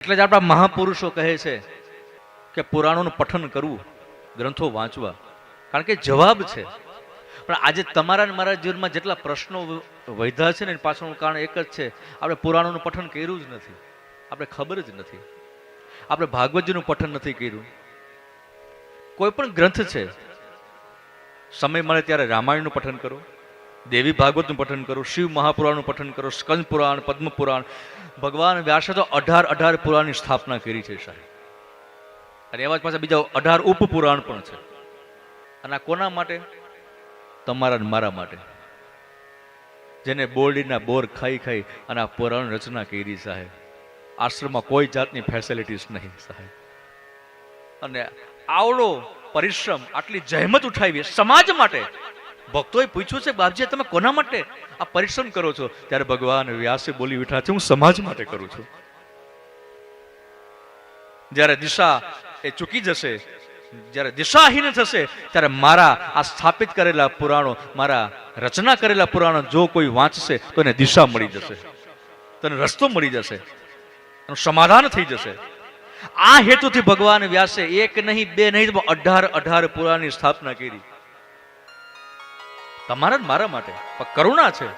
એટલે જ આપણા મહાપુરુષો કહે છે કે પુરાણોનું પઠન કરવું, ગ્રંથો વાંચવા, કારણ કે જવાબ છે. પણ આજે તમારા અને મારા જીવનમાં જેટલા પ્રશ્નો વધ્યા છે ને એની પાછળનું કારણ એક જ છે, આપણે પુરાણોનું પઠન કર્યું જ નથી, આપણે ખબર જ નથી, આપણે ભાગવતજીનું પઠન નથી કર્યું. કોઈ પણ ગ્રંથ છે, સમય મળે ત્યારે રામાયણનું પઠન કરો, દેવી ભાગવતનું પઠન કરો, શિવ મહાપુરાણનું પઠન કરો, સ્કંદ પુરાણ, પદ્મ પુરાણ. ભગવાન વ્યાસે તો 18 પુરાણની સ્થાપના કરી છે સાહેબ. અને એવા જ પાછા બીજા 18 ઉપપુરાણ પણ છે. અને આ કોના માટે? તમારા ને મારા માટે, જેને બોરડીના બોર ખાઈ ખાઈ અને આ પુરાણ રચના કરી સાહેબ. આશ્રમમાં કોઈ જાતની ફેસિલિટીઝ નહીં સાહેબ. અને આવડો પરિશ્રમ, આટલી જહેમત ઉઠાવી સમાજ માટે. ભક્તોએ પૂછ્યું છે, બાપજી તમે કોના માટે આ પરિશ્રમ કરો છો? ત્યારે ભગવાન વ્યાસે બોલી ઉઠ્યા છે, હું સમાજ માટે કરું છું. જ્યારે દિશા એ ચૂકી જશે, જ્યારે દિશાહીન થશે, ત્યારે મારા આ સ્થાપિત કરેલા પુરાણો, મારા રચના કરેલા પુરાણો જો કોઈ વાંચશે તો એને દિશા મળી જશે, તને રસ્તો મળી જશે, એનું સમાધાન થઈ જશે. આ હેતુથી ભગવાન વ્યાસે એક નહીં, બે નહીં, 18 પુરાણની સ્થાપના કરી. તમારા મારા માટે કરુણા છે.